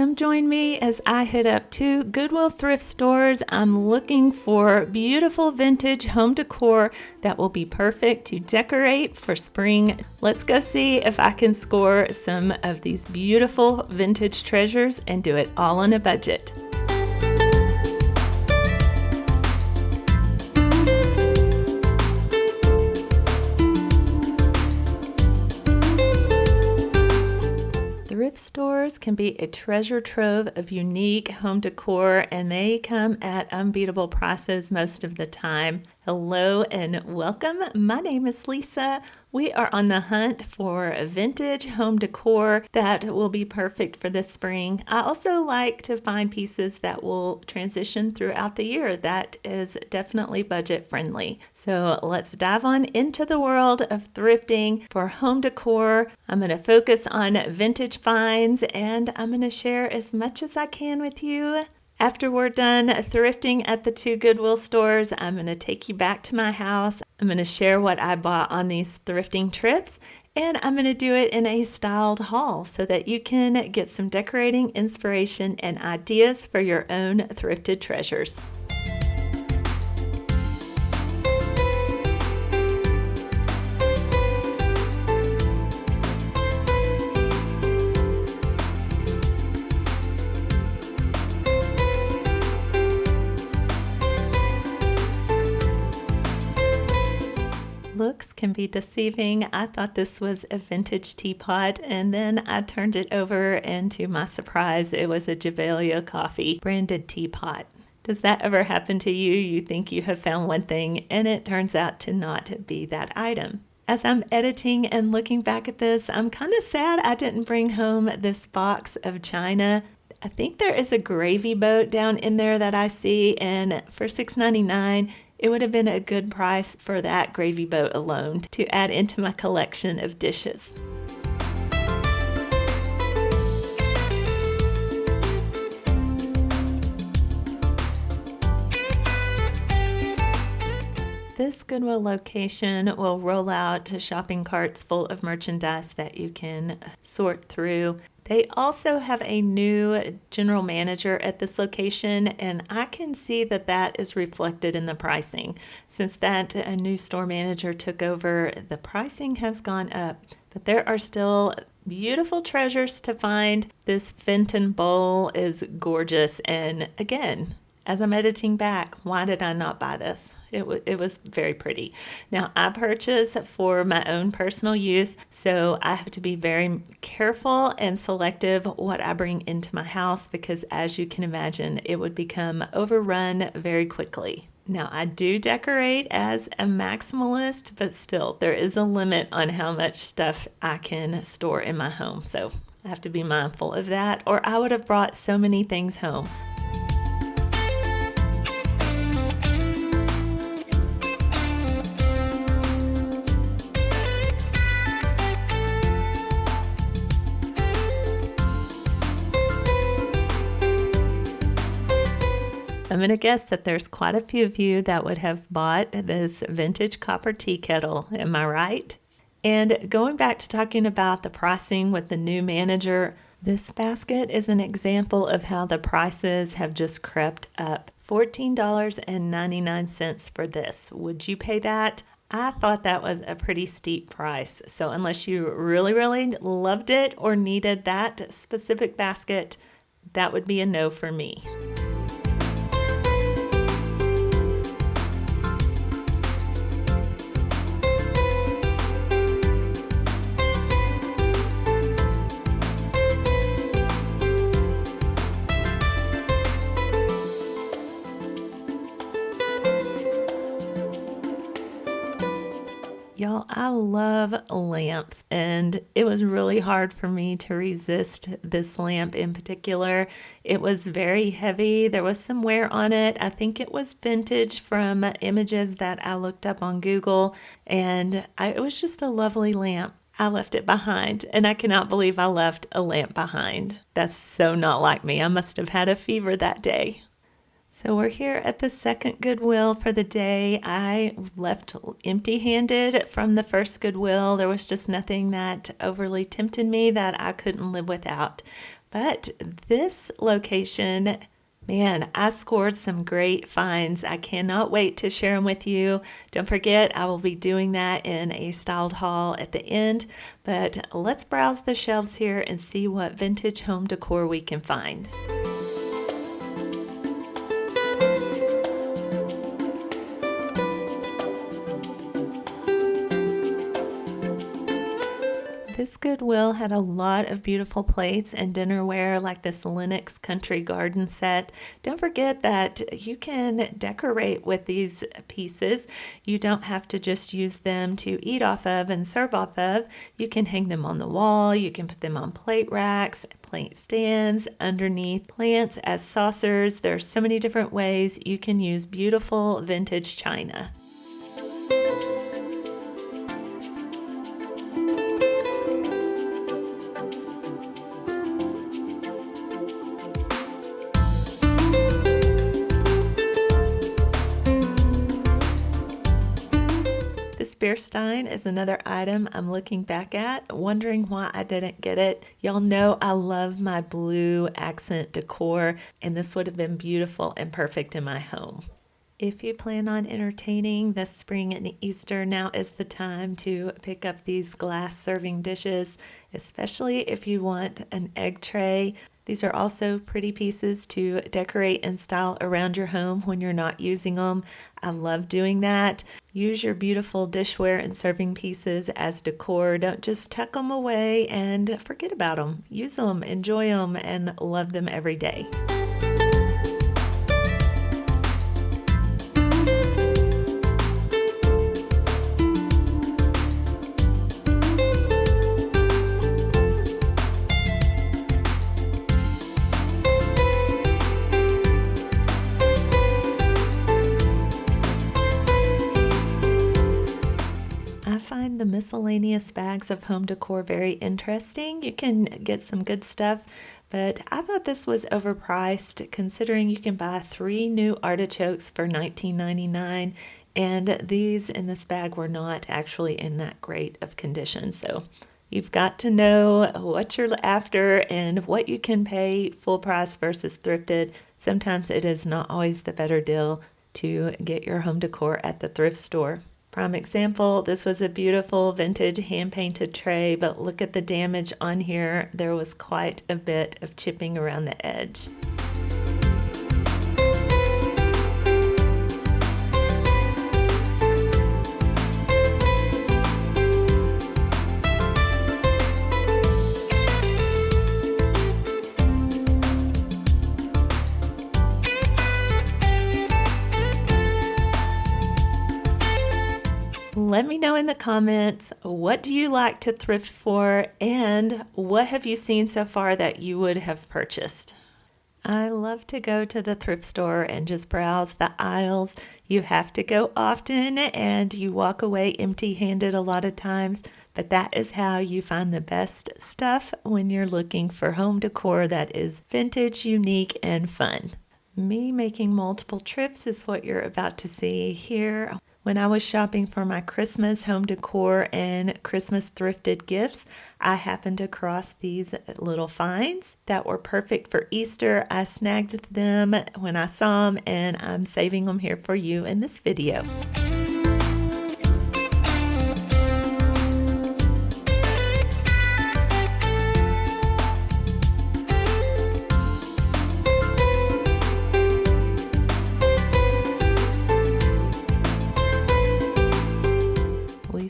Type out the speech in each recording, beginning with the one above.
Come join me as I hit up 2 Goodwill Thrift Stores. I'm looking for beautiful vintage home decor that will be perfect to decorate for spring. Let's go see if I can score some of these beautiful vintage treasures and do it all on a budget. Thrift stores can be a treasure trove of unique home decor, and they come at unbeatable prices most of the time. Hello and welcome. My name is Lisa. We are on the hunt for vintage home decor that will be perfect for this spring. I also like to find pieces that will transition throughout the year. That is definitely budget friendly. So let's dive on into the world of thrifting for home decor. I'm going to focus on vintage finds, and I'm going to share as much as I can with you. After we're done thrifting at the 2 Goodwill stores, I'm going to take you back to my house. I'm going to share what I bought on these thrifting trips, and I'm going to do it in a styled haul so that you can get some decorating inspiration and ideas for your own thrifted treasures. Looks can be deceiving. I thought this was a vintage teapot, and then I turned it over, and to my surprise, it was a Javellia Coffee branded teapot. Does that ever happen to you? You think you have found one thing, and it turns out to not be that item. As I'm editing and looking back at this, I'm kind of sad I didn't bring home this box of china. I think there is a gravy boat down in there that I see, and for $6.99, it would have been a good price for that gravy boat alone to add into my collection of dishes. This Goodwill location will roll out to shopping carts full of merchandise that you can sort through. They also have a new general manager at this location, and I can see that that is reflected in the pricing. Since that a new store manager took over, the pricing has gone up, but there are still beautiful treasures to find. This Fenton bowl is gorgeous, and again, as I'm editing back, why did I not buy this? It was very pretty. Now, I purchase for my own personal use, so I have to be very careful and selective what I bring into my house because, as you can imagine, it would become overrun very quickly. Now, I do decorate as a maximalist, but still, there is a limit on how much stuff I can store in my home, so I have to be mindful of that, or I would have brought so many things home. I'm going to guess that there's quite a few of you that would have bought this vintage copper tea kettle. Am I right? And going back to talking about the pricing with the new manager, this basket is an example of how the prices have just crept up. $14.99 for this. Would you pay that? I thought that was a pretty steep price. So unless you really, really loved it or needed that specific basket, that would be a no for me. Y'all, I love lamps, and it was really hard for me to resist this lamp in particular. It was very heavy. There was some wear on it. I think it was vintage from images that I looked up on Google, and it was just a lovely lamp. I left it behind, and I cannot believe I left a lamp behind. That's so not like me. I must have had a fever that day. So we're here at the second Goodwill for the day. I left empty-handed from the first Goodwill. There was just nothing that overly tempted me that I couldn't live without. But this location, man, I scored some great finds. I cannot wait to share them with you. Don't forget, I will be doing that in a styled haul at the end. But let's browse the shelves here and see what vintage home decor we can find. This Goodwill had a lot of beautiful plates and dinnerware like this Lenox Country Garden set. Don't forget that you can decorate with these pieces. You don't have to just use them to eat off of and serve off of. You can hang them on the wall. You can put them on plate racks, plate stands, underneath plants as saucers. There are so many different ways you can use beautiful vintage china. Beer stein is another item I'm looking back at, wondering why I didn't get it. Y'all know I love my blue accent decor, and this would have been beautiful and perfect in my home. If you plan on entertaining this spring and Easter, now is the time to pick up these glass serving dishes, especially if you want an egg tray. These are also pretty pieces to decorate and style around your home when you're not using them. I love doing that. Use your beautiful dishware and serving pieces as decor. Don't just tuck them away and forget about them. Use them, enjoy them, and love them every day. The miscellaneous bags of home decor very interesting. You can get some good stuff, but I thought this was overpriced considering you can buy 3 new artichokes for $19.99, and these in this bag were not actually in that great of condition. So you've got to know what you're after and what you can pay full price versus thrifted. Sometimes it is not always the better deal to get your home decor at the thrift store. Prime example, this was a beautiful vintage hand-painted tray, but look at the damage on here. There was quite a bit of chipping around the edge. Let me know in the comments, what do you like to thrift for, and what have you seen so far that you would have purchased? I love to go to the thrift store and just browse the aisles. You have to go often and you walk away empty-handed a lot of times, but that is how you find the best stuff when you're looking for home decor that is vintage, unique, and fun. Me making multiple trips is what you're about to see here. When I was shopping for my Christmas home decor and Christmas thrifted gifts, I happened across these little finds that were perfect for Easter. I snagged them when I saw them, and I'm saving them here for you in this video.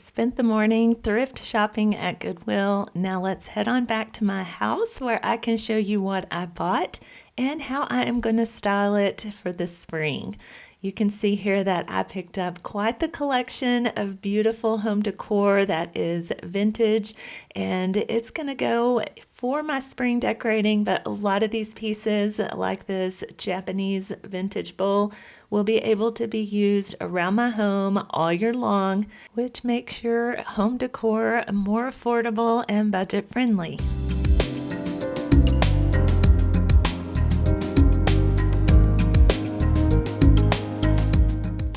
Spent the morning thrift shopping at Goodwill. Now let's head on back to my house where I can show you what I bought and how I am going to style it for the spring. You can see here that I picked up quite the collection of beautiful home decor that is vintage, and it's going to go for my spring decorating, but a lot of these pieces, like this Japanese vintage bowl, will be able to be used around my home all year long, which makes your home decor more affordable and budget friendly.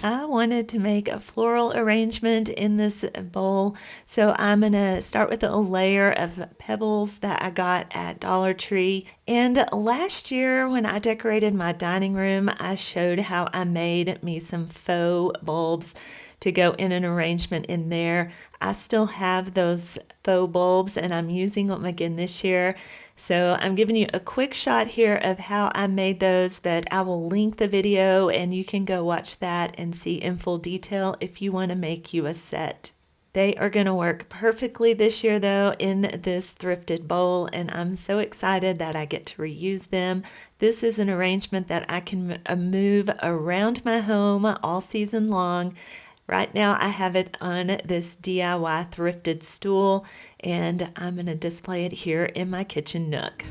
I wanted to make a floral arrangement in this bowl, so I'm going to start with a layer of pebbles that I got at Dollar Tree. And last year when I decorated my dining room, I showed how I made me some faux bulbs to go in an arrangement in there. I still have those faux bulbs and I'm using them again this year. So I'm giving you a quick shot here of how I made those, but I will link the video and you can go watch that and see in full detail if you want to make you a set. They are going to work perfectly this year though in this thrifted bowl, and I'm so excited that I get to reuse them. This is an arrangement that I can move around my home all season long. Right now I have it on this DIY thrifted stool and I'm going to display it here in my kitchen nook.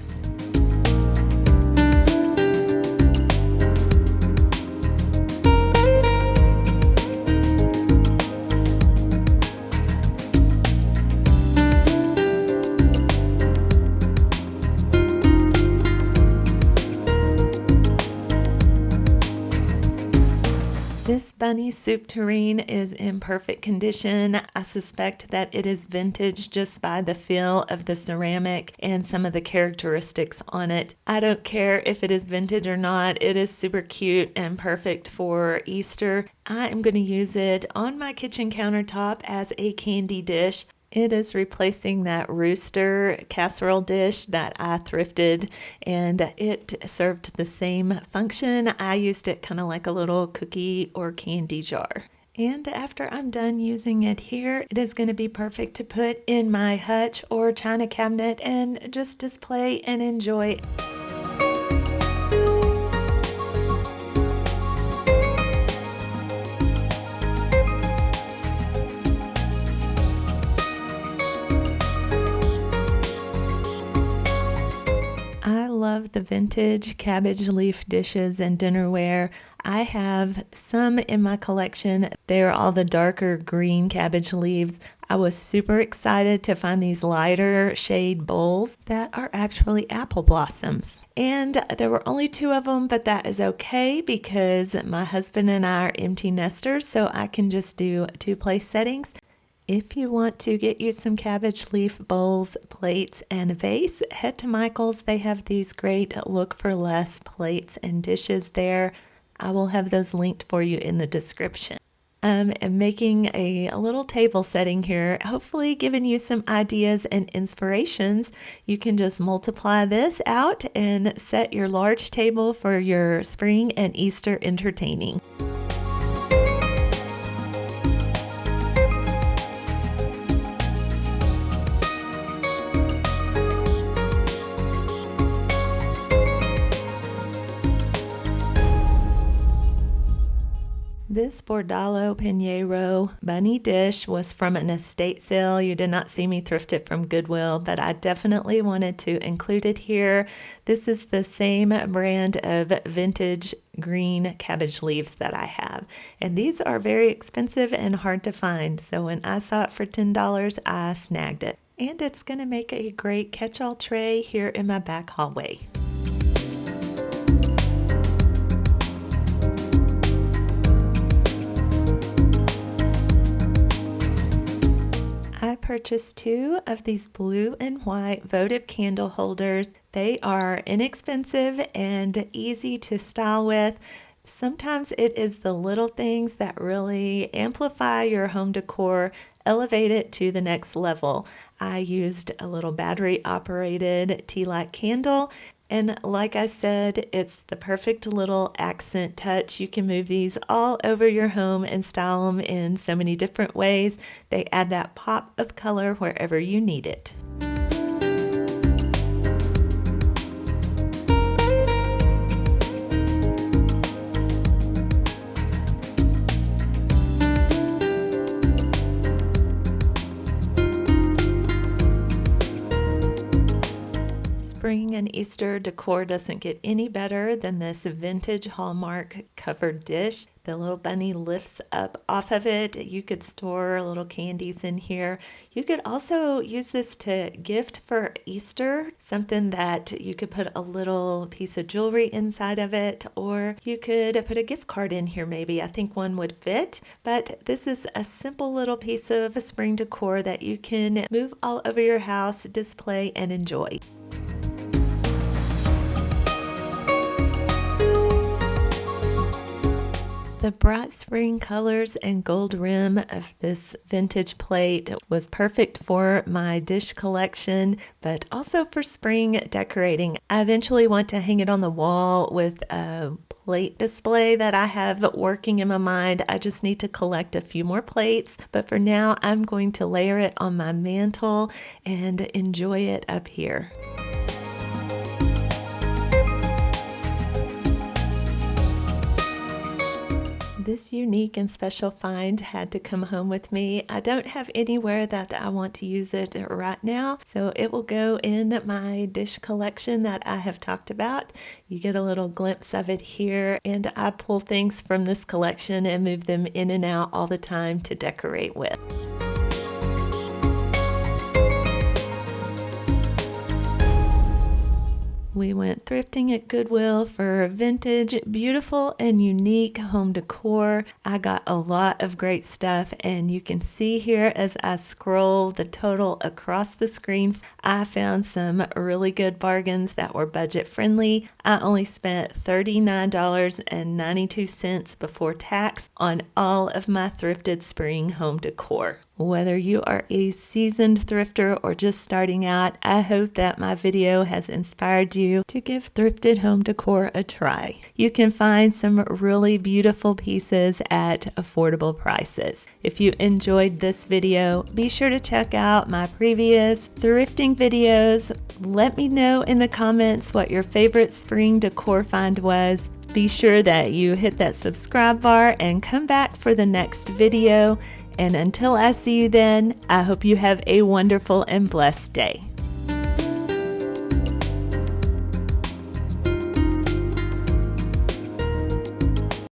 This bunny soup tureen is in perfect condition. I suspect that it is vintage just by the feel of the ceramic and some of the characteristics on it. I don't care if it is vintage or not. It is super cute and perfect for Easter. I am going to use it on my kitchen countertop as a candy dish. It is replacing that rooster casserole dish that I thrifted, and it served the same function. I used it kind of like a little cookie or candy jar. And after I'm done using it here, it is going to be perfect to put in my hutch or china cabinet and just display and enjoy. I love the vintage cabbage leaf dishes and dinnerware. I have some in my collection. They're all the darker green cabbage leaves. I was super excited to find these lighter shade bowls that are actually apple blossoms. And there were only 2 of them, but that is okay because my husband and I are empty nesters, so I can just do 2 place settings. If you want to get you some cabbage leaf bowls, plates, and a vase, head to Michael's. They have these great look for less plates and dishes there. I will have those linked for you in the description. I'm making a little table setting here, hopefully giving you some ideas and inspirations. You can just multiply this out and set your large table for your spring and Easter entertaining. This Bordallo Pinheiro bunny dish was from an estate sale. You did not see me thrift it from Goodwill, but I definitely wanted to include it here. This is the same brand of vintage green cabbage leaves that I have. And these are very expensive and hard to find. So when I saw it for $10, I snagged it. And it's going to make a great catch-all tray here in my back hallway. I purchased 2 of these blue and white votive candle holders. They are inexpensive and easy to style with. Sometimes it is the little things that really amplify your home decor, elevate it to the next level. I used a little battery operated Tealight candle. And like I said, it's the perfect little accent touch. You can move these all over your home and style them in so many different ways. They add that pop of color wherever you need it. spring and Easter decor doesn't get any better than this vintage Hallmark covered dish. The little bunny lifts up off of it. You could store little candies in here. You could also use this to gift for Easter, something that you could put a little piece of jewelry inside of it, or you could put a gift card in here maybe. I think one would fit, but this is a simple little piece of spring decor that you can move all over your house, display, and enjoy. The bright spring colors and gold rim of this vintage plate was perfect for my dish collection, but also for spring decorating. I eventually want to hang it on the wall with a plate display that I have working in my mind. I just need to collect a few more plates, but for now I'm going to layer it on my mantle and enjoy it up here. This unique and special find had to come home with me. I don't have anywhere that I want to use it right now, so it will go in my dish collection that I have talked about. You get a little glimpse of it here, and I pull things from this collection and move them in and out all the time to decorate with. We went thrifting at Goodwill for vintage, beautiful, and unique home decor. I got a lot of great stuff, and you can see here as I scroll the total across the screen, I found some really good bargains that were budget friendly. I only spent $39.92 before tax on all of my thrifted spring home decor. Whether you are a seasoned thrifter or just starting out, I hope that my video has inspired you to give thrifted home decor a try. You can find some really beautiful pieces at affordable prices. If you enjoyed this video, be sure to check out my previous thrifting videos. Let me know in the comments what your favorite spring decor find was. Be sure that you hit that subscribe bar and come back for the next video. And until I see you then, I hope you have a wonderful and blessed day.